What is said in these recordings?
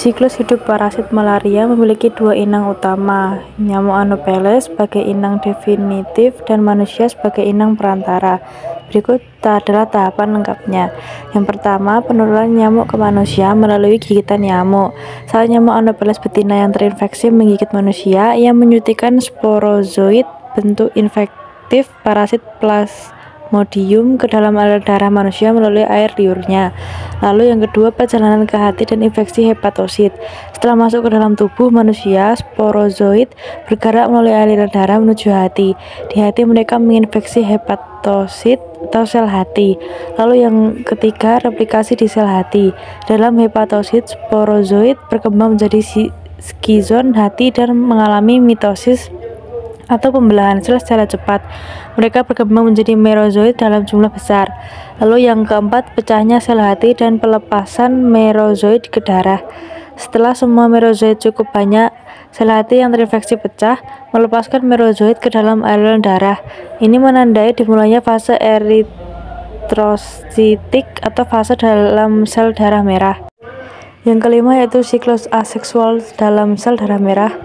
Siklus hidup parasit malaria memiliki dua inang utama, nyamuk Anopheles sebagai inang definitif dan manusia sebagai inang perantara. Berikut adalah tahapan lengkapnya. Yang pertama, penularan nyamuk ke manusia melalui gigitan nyamuk. Saat nyamuk Anopheles betina yang terinfeksi menggigit manusia, ia menyuntikkan sporozoid bentuk infektif parasit Plasmodium ke dalam aliran darah manusia melalui air liurnya. Lalu yang kedua, perjalanan ke hati dan infeksi hepatosit. Setelah masuk ke dalam tubuh manusia, sporozoid bergerak melalui aliran darah menuju hati. Di hati mereka menginfeksi hepatosit atau sel hati. Lalu yang ketiga, replikasi di sel hati. Dalam hepatosit, sporozoid berkembang menjadi skizon hati dan mengalami mitosis atau pembelahan sel secara cepat. Mereka berkembang menjadi merozoid dalam jumlah besar. Lalu yang keempat, pecahnya sel hati dan pelepasan merozoid ke darah. Setelah semua merozoid cukup banyak, sel hati yang terinfeksi pecah, melepaskan merozoid ke dalam aliran darah. Ini menandai dimulainya fase eritrositik atau fase dalam sel darah merah. Yang kelima yaitu siklus aseksual dalam sel darah merah.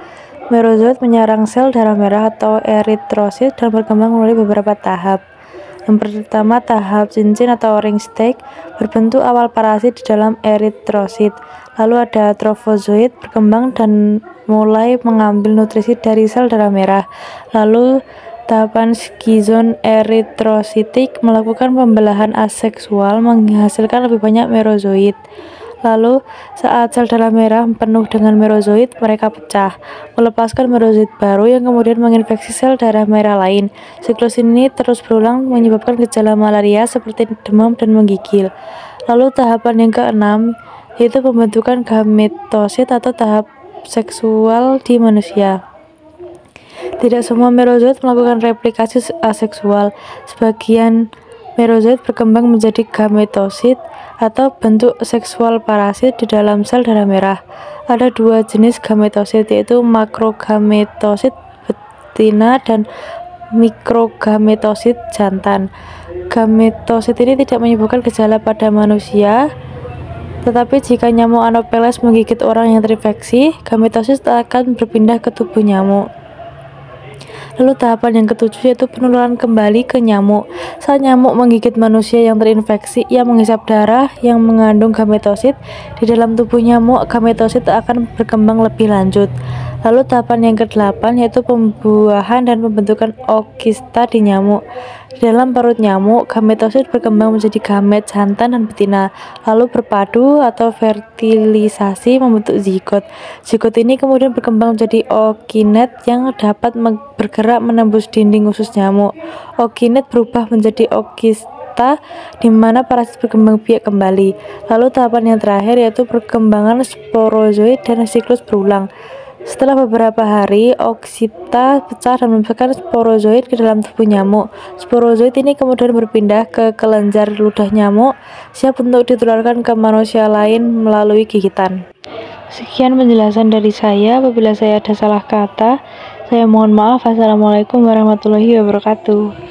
Merozoid menyerang sel darah merah atau eritrosit dan berkembang melalui beberapa tahap. Yang pertama, tahap cincin atau ring stake, berbentuk awal parasit di dalam eritrosit. Lalu ada trofozoid, berkembang dan mulai mengambil nutrisi dari sel darah merah. Lalu tahapan skizon eritrositik, melakukan pembelahan aseksual, menghasilkan lebih banyak merozoid. Lalu, saat sel darah merah penuh dengan merozoid, mereka pecah, melepaskan merozoid baru yang kemudian menginfeksi sel darah merah lain. Siklus ini terus berulang menyebabkan gejala malaria seperti demam dan menggigil. Lalu tahapan yang keenam, yaitu pembentukan gametosit atau tahap seksual di manusia. Tidak semua merozoid melakukan replikasi aseksual. Sebagian merozoid berkembang menjadi gametosit atau bentuk seksual parasit di dalam sel darah merah. Ada dua jenis gametosit, yaitu makrogametosit betina dan mikrogametosit jantan. Gametosit ini tidak menyebabkan gejala pada manusia, tetapi jika nyamuk Anopheles menggigit orang yang terinfeksi, gametosit akan berpindah ke tubuh nyamuk. Lalu tahapan yang ketujuh yaitu penularan kembali ke nyamuk. Saat nyamuk menggigit manusia yang terinfeksi, ia menghisap darah yang mengandung gametosit. Di dalam tubuh nyamuk, gametosit akan berkembang lebih lanjut. Lalu tahapan yang ke-8 yaitu pembuahan dan pembentukan ookista di nyamuk. Di dalam perut nyamuk, gametosit berkembang menjadi gamet jantan dan betina, lalu berpadu atau fertilisasi membentuk zigot. Zigot ini kemudian berkembang menjadi ookinet yang dapat bergerak menembus dinding usus nyamuk. Ookinet berubah menjadi ookista di mana parasit berkembang biak kembali. Lalu tahapan yang terakhir yaitu perkembangan sporozoid dan siklus berulang. Setelah beberapa hari, ooksita pecah dan memasukkan sporozoid ke dalam tubuh nyamuk. Sporozoid ini kemudian berpindah ke kelenjar ludah nyamuk, siap untuk ditularkan ke manusia lain melalui gigitan. Sekian penjelasan dari saya. Apabila saya ada salah kata, saya mohon maaf. Assalamualaikum warahmatullahi wabarakatuh.